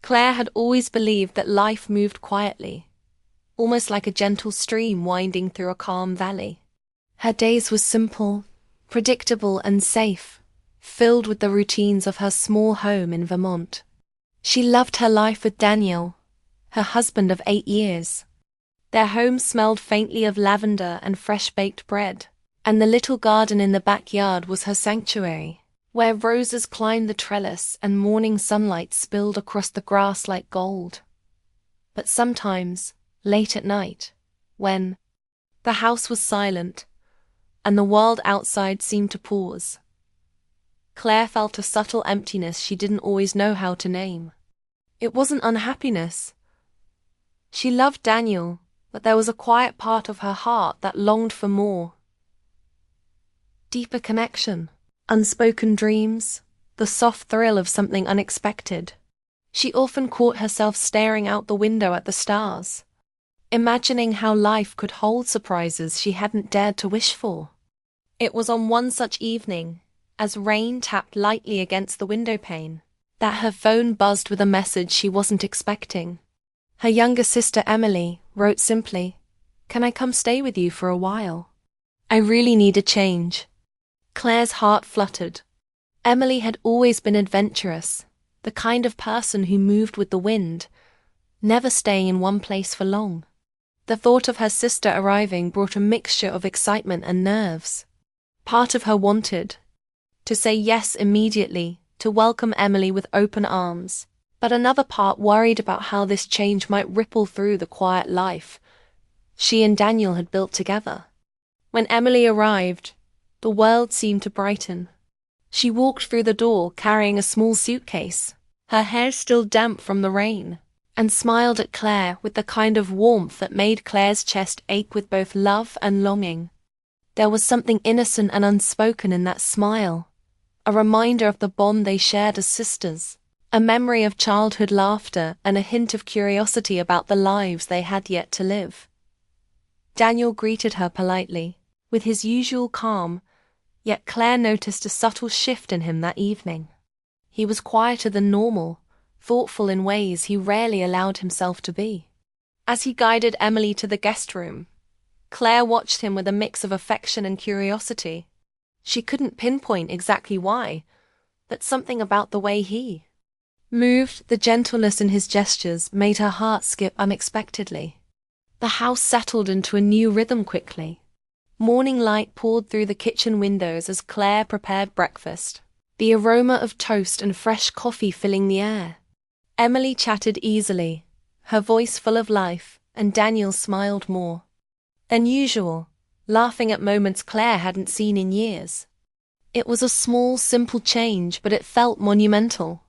Claire had always believed that life moved quietly, almost like a gentle stream winding through a calm valley. Her days were simple, predictable and safe, filled with the routines of her small home in Vermont. She loved her life with Daniel, her husband of 8 years. Their home smelled faintly of lavender and fresh-baked bread, and the little garden in the backyard was her sanctuary, where roses climbed the trellis and morning sunlight spilled across the grass like gold. But sometimes, late at night, when the house was silent and the world outside seemed to pause, Claire felt a subtle emptiness she didn't always know how to name. It wasn't unhappiness. She loved Daniel, but there was a quiet part of her heart that longed for more. Deeper connection, unspoken dreams, the soft thrill of something unexpected. She often caught herself staring out the window at the stars, imagining how life could hold surprises she hadn't dared to wish for. It was on one such evening, as rain tapped lightly against the window pane, that her phone buzzed with a message she wasn't expecting. Her younger sister Emily wrote simply, "Can I come stay with you for a while? I really need a change." Claire's heart fluttered. Emily had always been adventurous, the kind of person who moved with the wind, never staying in one place for long. The thought of her sister arriving brought a mixture of excitement and nerves. Part of her wanted to say yes immediately, to welcome Emily with open arms, but another part worried about how this change might ripple through the quiet life she and Daniel had built together. When Emily arrived, the world seemed to brighten. She walked through the door carrying a small suitcase, her hair still damp from the rain, and smiled at Claire with the kind of warmth that made Claire's chest ache with both love and longing. There was something innocent and unspoken in that smile, a reminder of the bond they shared as sisters, a memory of childhood laughter and a hint of curiosity about the lives they had yet to live. Daniel greeted her politely, with his usual calm, yet Claire noticed a subtle shift in him that evening. He was quieter than normal, thoughtful in ways he rarely allowed himself to be. As he guided Emily to the guest room, Claire watched him with a mix of affection and curiosity. She couldn't pinpoint exactly why, but something about the way he moved, the gentleness in his gestures, made her heart skip unexpectedly. The house settled into a new rhythm quickly. Morning light poured through the kitchen windows as Claire prepared breakfast, the aroma of toast and fresh coffee filling the air. Emily chatted easily, her voice full of life, and Daniel smiled more than usual, laughing at moments Claire hadn't seen in years. It was a small, simple change, but it felt monumental.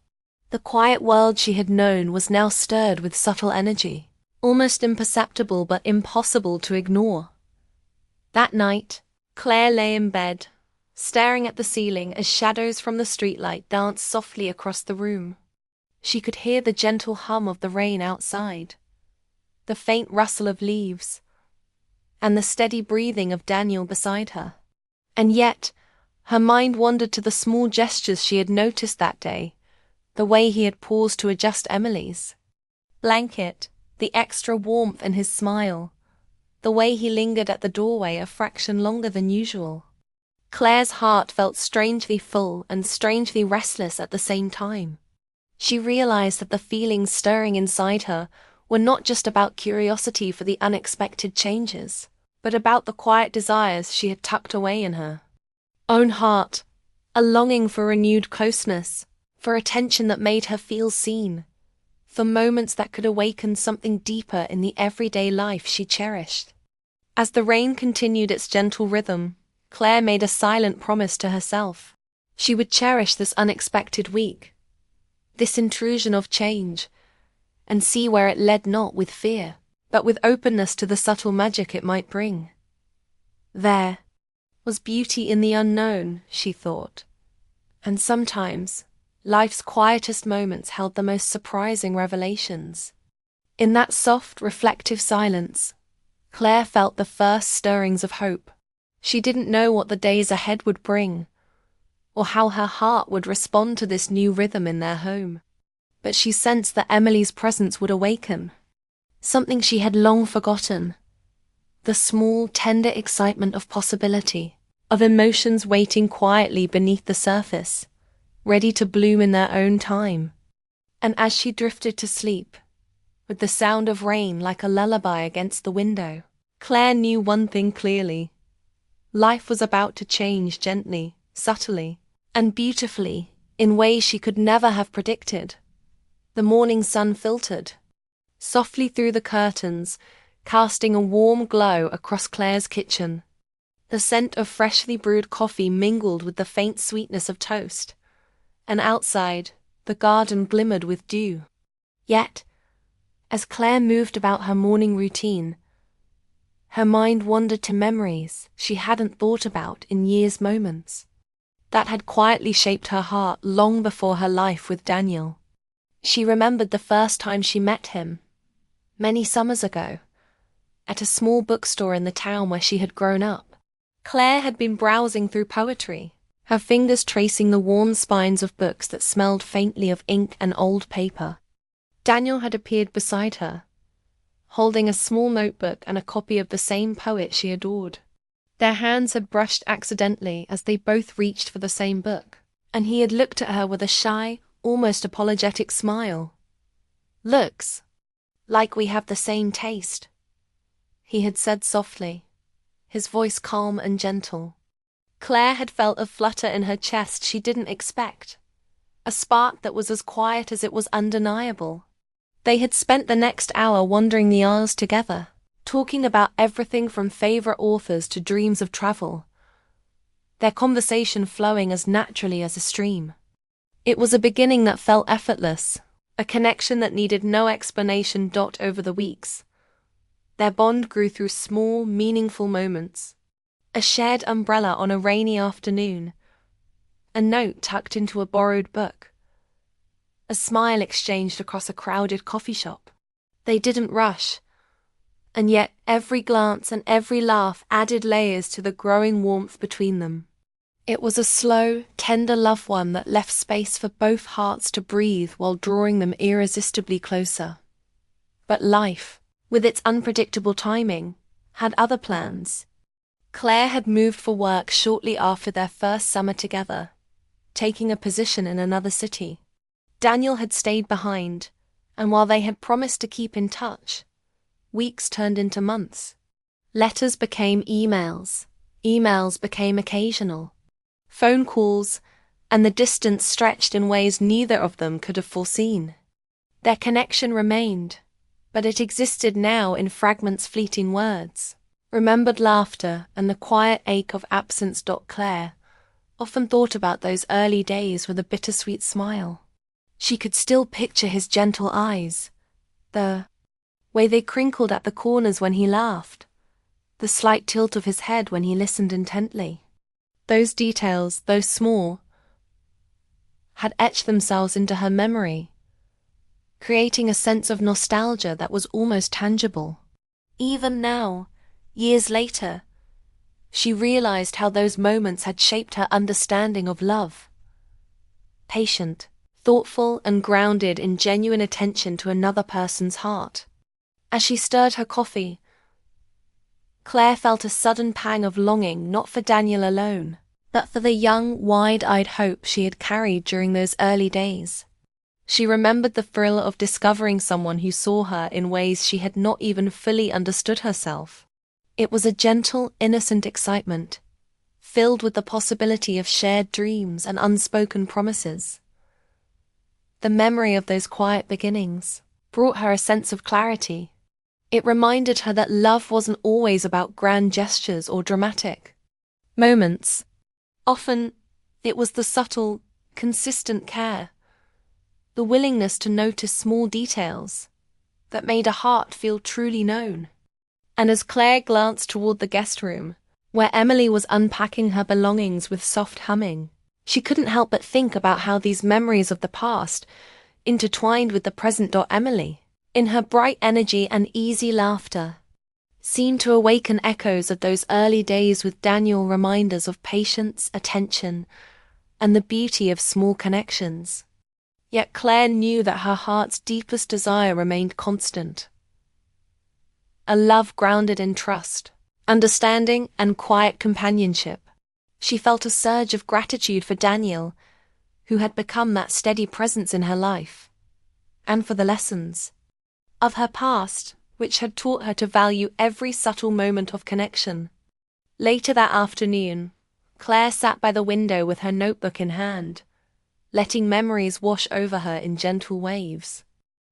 The quiet world she had known was now stirred with subtle energy, almost imperceptible but impossible to ignore. That night, Claire lay in bed, staring at the ceiling as shadows from the streetlight danced softly across the room. She could hear the gentle hum of the rain outside, the faint rustle of leaves, and the steady breathing of Daniel beside her. And yet, her mind wandered to the small gestures she had noticed that day, the way he had paused to adjust Emily's blanket, the extra warmth in his smile, the way he lingered at the doorway a fraction longer than usual. Claire's heart felt strangely full and strangely restless at the same time. She realized that the feelings stirring inside her were not just about curiosity for the unexpected changes, but about the quiet desires she had tucked away in her own heart, a longing for renewed closeness, for attention that made her feel seen, for moments that could awaken something deeper in the everyday life she cherished. As the rain continued its gentle rhythm, Claire made a silent promise to herself. She would cherish this unexpected week, this intrusion of change, and see where it led, not with fear, but with openness to the subtle magic it might bring. There was beauty in the unknown, she thought, and sometimes life's quietest moments held the most surprising revelations. In that soft, reflective silence, Claire felt the first stirrings of hope. She didn't know what the days ahead would bring, or how her heart would respond to this new rhythm in their home. but she sensed that Emily's presence would awaken something she had long forgotten. The small, tender excitement of possibility, of emotions waiting quietly beneath the surface, ready to bloom in their own time. And as she drifted to sleep, with the sound of rain like a lullaby against the window, Claire knew one thing clearly. Life was about to change gently, subtly, and beautifully, in ways she could never have predicted. The morning sun filtered softly through the curtains, casting a warm glow across Claire's kitchen. The scent of freshly brewed coffee mingled with the faint sweetness of toast, and outside, the garden glimmered with dew. Yet, as Claire moved about her morning routine, her mind wandered to memories she hadn't thought about in years, moments that had quietly shaped her heart long before her life with Daniel. She remembered the first time she met him, many summers ago, at a small bookstore in the town where she had grown up. Claire had been browsing through poetry, her fingers tracing the warm spines of books that smelled faintly of ink and old paper. Daniel had appeared beside her, holding a small notebook and a copy of the same poet she adored. Their hands had brushed accidentally as they both reached for the same book, and he had looked at her with a shy, almost apologetic smile. "Looks like we have the same taste," he had said softly, his voice calm and gentle. Claire had felt a flutter in her chest she didn't expect, a spark that was as quiet as it was undeniable. They had spent the next hour wandering the aisles together, talking about everything from favorite authors to dreams of travel, their conversation flowing as naturally as a stream. It was a beginning that felt effortless, a connection that needed no explanation. Over the weeks, their bond grew through small, meaningful moments. A shared umbrella on a rainy afternoon, a note tucked into a borrowed book, a smile exchanged across a crowded coffee shop. They didn't rush, and yet every glance and every laugh added layers to the growing warmth between them. It was a slow, tender love one that left space for both hearts to breathe while drawing them irresistibly closer. But life, with its unpredictable timing, had other plans. Claire had moved for work shortly after their first summer together, taking a position in another city. Daniel had stayed behind, and while they had promised to keep in touch, weeks turned into months. Letters became emails, emails became occasional, phone calls, and the distance stretched in ways neither of them could have foreseen. Their connection remained, but it existed now in fragments, fleeting words, remembered laughter, and the quiet ache of absence. Claire often thought about those early days with a bittersweet smile. She could still picture his gentle eyes, the way they crinkled at the corners when he laughed, the slight tilt of his head when he listened intently. Those details, though small, had etched themselves into her memory, creating a sense of nostalgia that was almost tangible. Even now, years later, she realized how those moments had shaped her understanding of love. Patient, thoughtful, and grounded in genuine attention to another person's heart. As she stirred her coffee, Claire felt a sudden pang of longing, not for Daniel alone, but for the young, wide-eyed hope she had carried during those early days. She remembered the thrill of discovering someone who saw her in ways she had not even fully understood herself. It was a gentle, innocent excitement, filled with the possibility of shared dreams and unspoken promises. The memory of those quiet beginnings brought her a sense of clarity. It reminded her that love wasn't always about grand gestures or dramatic moments. Often, it was the subtle, consistent care, the willingness to notice small details, that made a heart feel truly known. And as Claire glanced toward the guest room, where Emily was unpacking her belongings with soft humming, she couldn't help but think about how these memories of the past intertwined with the present. Emily, in her bright energy and easy laughter, seemed to awaken echoes of those early days with Daniel, reminders of patience, attention, and the beauty of small connections. Yet Claire knew that her heart's deepest desire remained constant. A love grounded in trust, understanding, and quiet companionship. She felt a surge of gratitude for Daniel, who had become that steady presence in her life, and for the lessons of her past, which had taught her to value every subtle moment of connection. Later that afternoon, Claire sat by the window with her notebook in hand, letting memories wash over her in gentle waves.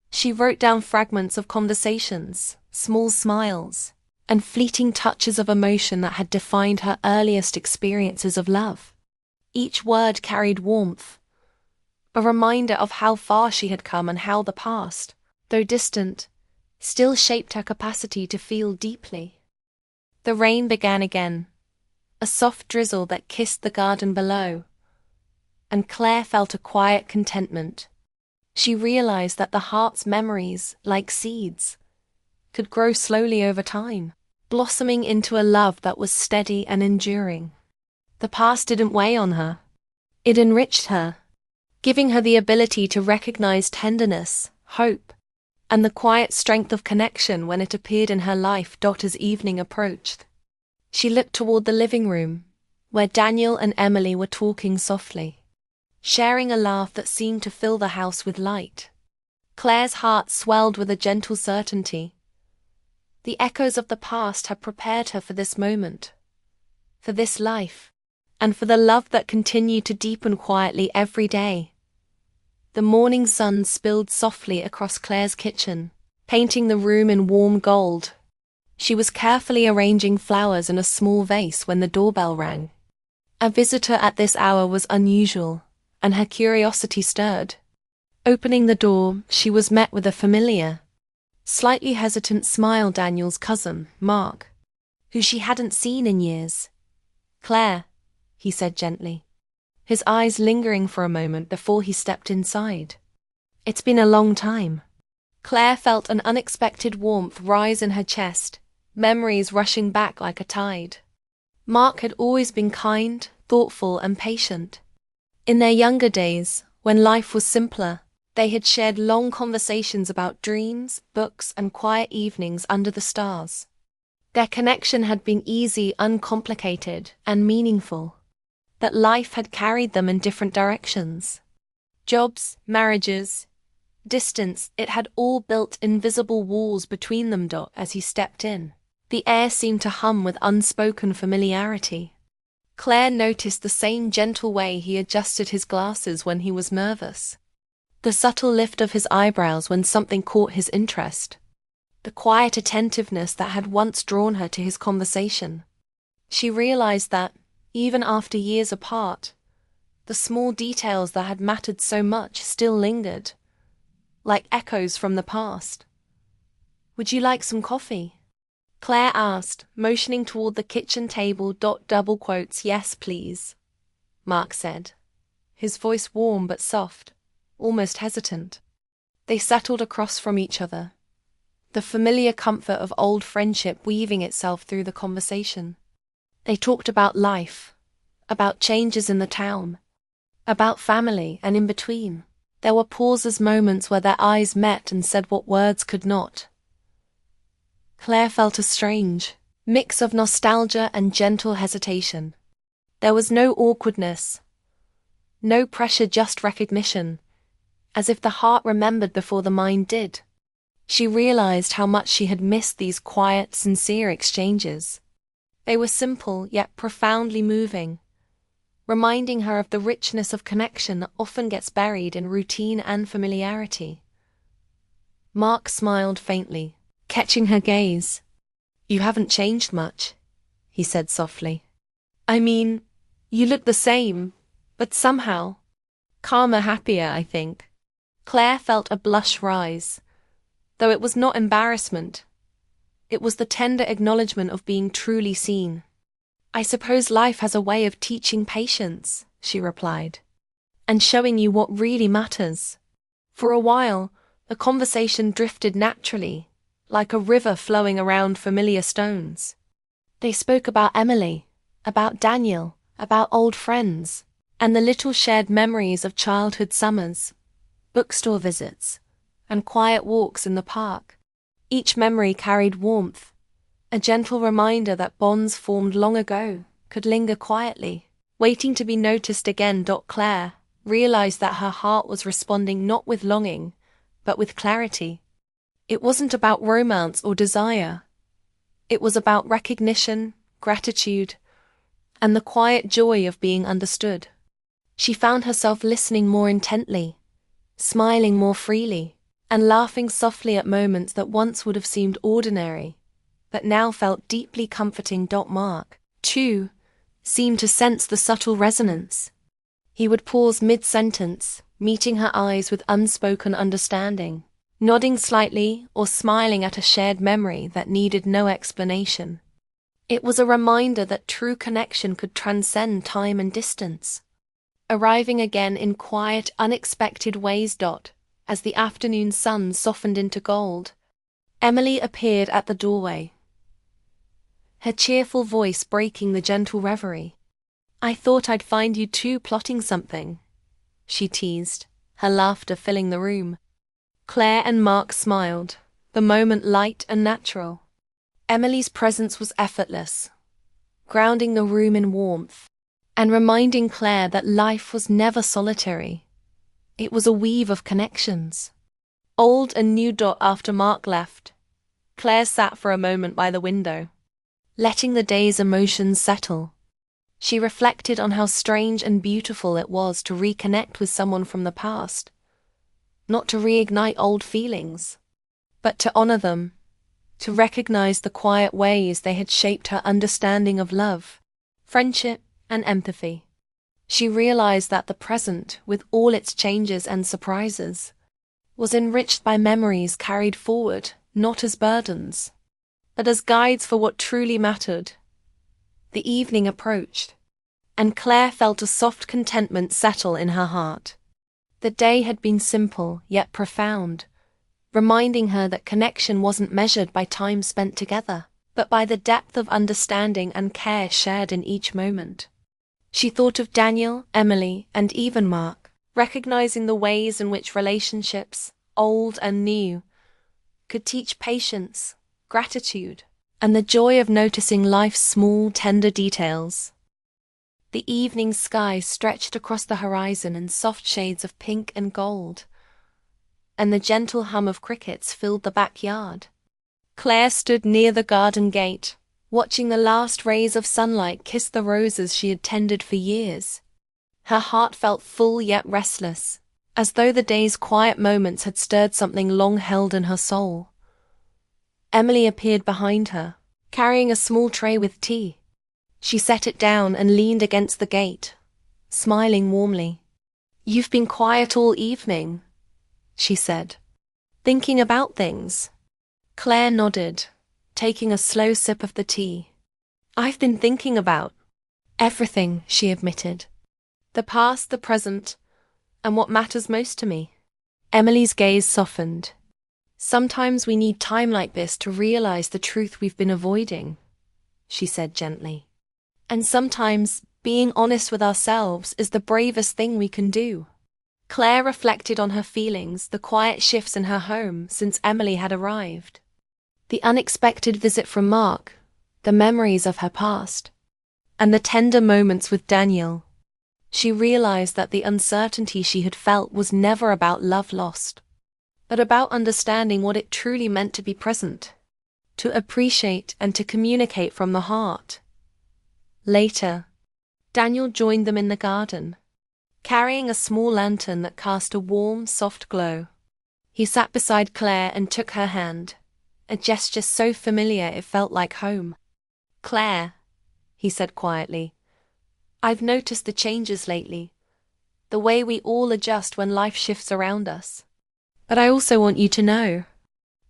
She wrote down fragments of conversations, small smiles, and fleeting touches of emotion that had defined her earliest experiences of love. Each word carried warmth, a reminder of how far she had come and how the past, though distant, still shaped her capacity to feel deeply. The rain began again, a soft drizzle that kissed the garden below, and Claire felt a quiet contentment. She realized that the heart's memories, like seeds, could grow slowly over time, blossoming into a love that was steady and enduring. The past didn't weigh on her. It enriched her, giving her the ability to recognize tenderness, hope, and the quiet strength of connection when it appeared in her life. As evening approached, she looked toward the living room, where Daniel and Emily were talking softly, sharing a laugh that seemed to fill the house with light. Claire's heart swelled with a gentle certainty. The echoes of the past had prepared her for this moment, for this life, and for the love that continued to deepen quietly every day. The morning sun spilled softly across Claire's kitchen, painting the room in warm gold. She was carefully arranging flowers in a small vase when the doorbell rang. A visitor at this hour was unusual, and her curiosity stirred. Opening the door, she was met with a familiar, slightly hesitant smile. Daniel's cousin, Mark, who she hadn't seen in years. "Claire," he said gently, his eyes lingering for a moment before he stepped inside. "It's been a long time." Claire felt an unexpected warmth rise in her chest, memories rushing back like a tide. Mark had always been kind, thoughtful, and patient. In their younger days, when life was simpler, they had shared long conversations about dreams, books, and quiet evenings under the stars. Their connection had been easy, uncomplicated, and meaningful. But life had carried them in different directions. Jobs, marriages, distance, it had all built invisible walls between them. As he stepped in, the air seemed to hum with unspoken familiarity. Claire noticed the same gentle way he adjusted his glasses when he was nervous, the subtle lift of his eyebrows when something caught his interest, the quiet attentiveness that had once drawn her to his conversation. She realized that, even after years apart, the small details that had mattered so much still lingered, like echoes from the past. "Would you like some coffee?" Claire asked, motioning toward the kitchen table. "Yes, please," Mark said, his voice warm but soft, almost hesitant. They settled across from each other, the familiar comfort of old friendship weaving itself through the conversation. They talked about life, about changes in the town, about family, and in between, there were pauses, moments where their eyes met and said what words could not. Claire felt a strange mix of nostalgia and gentle hesitation. There was no awkwardness, no pressure, just recognition, as if the heart remembered before the mind did. She realized how much she had missed these quiet, sincere exchanges. They were simple yet profoundly moving, reminding her of the richness of connection that often gets buried in routine and familiarity. Mark smiled faintly, catching her gaze. "You haven't changed much," he said softly. "I mean, you look the same, but somehow calmer, happier, I think." Claire felt a blush rise, though it was not embarrassment. It was the tender acknowledgement of being truly seen. "I suppose life has a way of teaching patience," she replied, "and showing you what really matters." For a while, the conversation drifted naturally, like a river flowing around familiar stones. They spoke about Emily, about Daniel, about old friends, and the little shared memories of childhood summers. bookstore visits, and quiet walks in the park. Each memory carried warmth, a gentle reminder that bonds formed long ago could linger quietly, waiting to be noticed again. Claire realized that her heart was responding not with longing, but with clarity. It wasn't about romance or desire. It was about recognition, gratitude, and the quiet joy of being understood. She found herself listening more intently, smiling more freely, and laughing softly at moments that once would have seemed ordinary, but now felt deeply comforting. Mark, too, seemed to sense the subtle resonance. He would pause mid-sentence, meeting her eyes with unspoken understanding, nodding slightly or smiling at a shared memory that needed no explanation. It was a reminder that true connection could transcend time and distance, arriving again in quiet, unexpected ways. As the afternoon sun softened into gold, Emily appeared at the doorway, her cheerful voice breaking the gentle reverie. "I thought I'd find you two plotting something," she teased, her laughter filling the room. Claire and Mark smiled, the moment light and natural. Emily's presence was effortless, grounding the room in warmth, and reminding Claire that life was never solitary. It was a weave of connections, old and new. After Mark left, Claire sat for a moment by the window, letting the day's emotions settle. She reflected on how strange and beautiful it was to reconnect with someone from the past, not to reignite old feelings, but to honor them, to recognize the quiet ways they had shaped her understanding of love, friendship, and empathy. She realized that the present, with all its changes and surprises, was enriched by memories carried forward, not as burdens, but as guides for what truly mattered. The evening approached, and Claire felt a soft contentment settle in her heart. The day had been simple yet profound, reminding her that connection wasn't measured by time spent together, but by the depth of understanding and care shared in each moment. She thought of Daniel, Emily, and even Mark, recognizing the ways in which relationships, old and new, could teach patience, gratitude, and the joy of noticing life's small, tender details. The evening sky stretched across the horizon in soft shades of pink and gold, and the gentle hum of crickets filled the backyard. Claire stood near the garden gate, watching the last rays of sunlight kiss the roses she had tended for years. Her heart felt full yet restless, as though the day's quiet moments had stirred something long held in her soul. Emily appeared behind her, carrying a small tray with tea. She set it down and leaned against the gate, smiling warmly. "You've been quiet all evening," she said. "Thinking about things?" Claire nodded, taking a slow sip of the tea. "I've been thinking about everything," she admitted. "The past, the present, and what matters most to me." Emily's gaze softened. "Sometimes we need time like this to realize the truth we've been avoiding," she said gently. "And sometimes being honest with ourselves is the bravest thing we can do." Claire reflected on her feelings, the quiet shifts in her home since Emily had arrived, the unexpected visit from Mark, the memories of her past, and the tender moments with Daniel. She realized that the uncertainty she had felt was never about love lost, but about understanding what it truly meant to be present, to appreciate and to communicate from the heart. Later, Daniel joined them in the garden, carrying a small lantern that cast a warm, soft glow. He sat beside Claire and took her hand, a gesture so familiar it felt like home. "Claire," he said quietly, "I've noticed the changes lately, the way we all adjust when life shifts around us. But I also want you to know,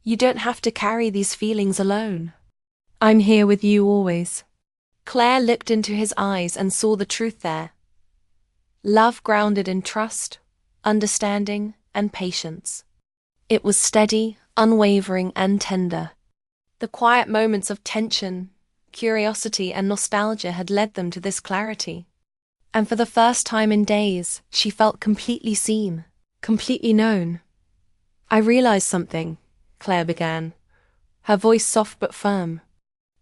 you don't have to carry these feelings alone. I'm here with you always." Claire looked into his eyes and saw the truth there. Love grounded in trust, understanding, and patience. It was steady, unwavering, and tender. The quiet moments of tension, curiosity, and nostalgia had led them to this clarity. And for the first time in days, she felt completely seen, completely known. I realized something, Claire began, her voice soft but firm.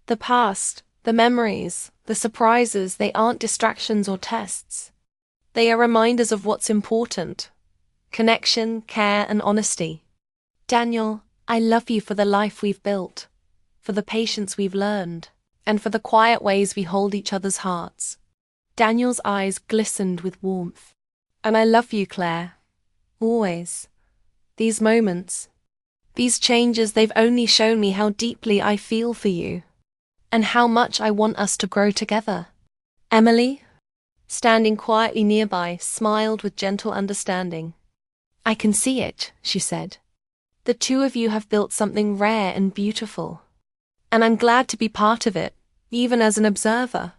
The past, the memories, the surprises, they aren't distractions or tests. They are reminders of what's important. Connection, care, and honesty. Daniel, I love you for the life we've built, for the patience we've learned, and for the quiet ways we hold each other's hearts. Daniel's eyes glistened with warmth. And I love you, Claire. Always. These moments, these changes, they've only shown me how deeply I feel for you, and how much I want us to grow together. Emily, standing quietly nearby, smiled with gentle understanding. I can see it, she said. The two of you have built something rare and beautiful. And I'm glad to be part of it, even as an observer.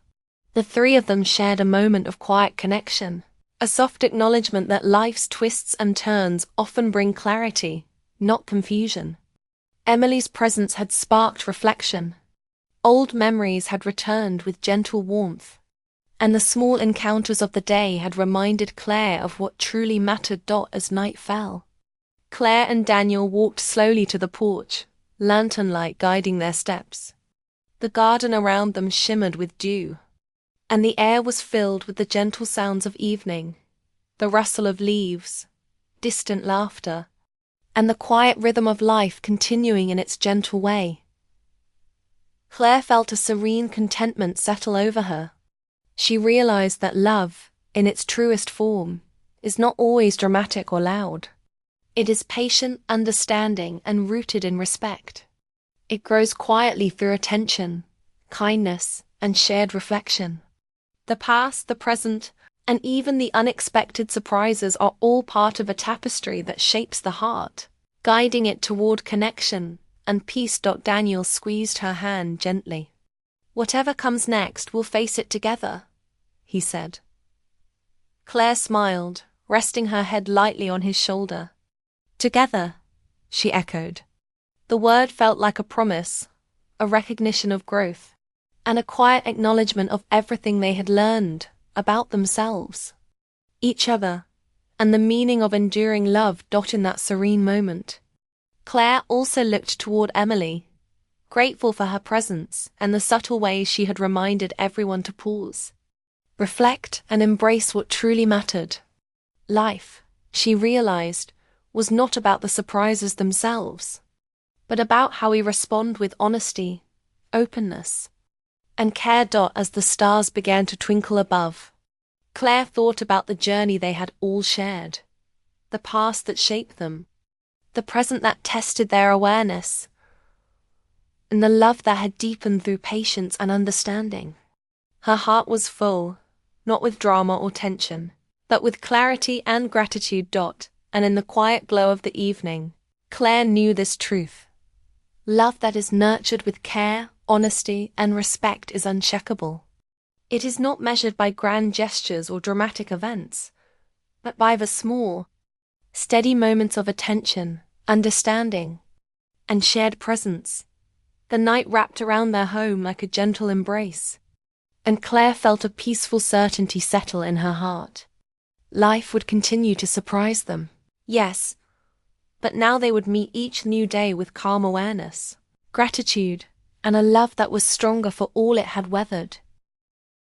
The three of them shared a moment of quiet connection, a soft acknowledgement that life's twists and turns often bring clarity, not confusion. Emily's presence had sparked reflection. Old memories had returned with gentle warmth, and the small encounters of the day had reminded Claire of what truly mattered. As night fell, Claire and Daniel walked slowly to the porch, lantern light guiding their steps. The garden around them shimmered with dew, and the air was filled with the gentle sounds of evening, the rustle of leaves, distant laughter, and the quiet rhythm of life continuing in its gentle way. Claire felt a serene contentment settle over her. She realized that love, in its truest form, is not always dramatic or loud. It is patient, understanding, and rooted in respect. It grows quietly through attention, kindness, and shared reflection. The past, the present, and even the unexpected surprises are all part of a tapestry that shapes the heart, guiding it toward connection and peace. Daniel squeezed her hand gently. Whatever comes next, we'll face it together, he said. Claire smiled, resting her head lightly on his shoulder. Together, she echoed. The word felt like a promise, a recognition of growth, and a quiet acknowledgement of everything they had learned about themselves, each other, and the meaning of enduring love. In that serene moment, Claire also looked toward Emily, grateful for her presence and the subtle ways she had reminded everyone to pause, reflect, and embrace what truly mattered. Life, she realized, was not about the surprises themselves, but about how we respond with honesty, openness, and care. As the stars began to twinkle above, Claire thought about the journey they had all shared, the past that shaped them, the present that tested their awareness, and the love that had deepened through patience and understanding. Her heart was full, not with drama or tension, but with clarity and gratitude. And in the quiet glow of the evening, Claire knew this truth. Love that is nurtured with care, honesty, and respect is unshakable. It is not measured by grand gestures or dramatic events, but by the small, steady moments of attention, understanding, and shared presence. The night wrapped around their home like a gentle embrace, and Claire felt a peaceful certainty settle in her heart. Life would continue to surprise them, yes, but now they would meet each new day with calm awareness, gratitude, and a love that was stronger for all it had weathered.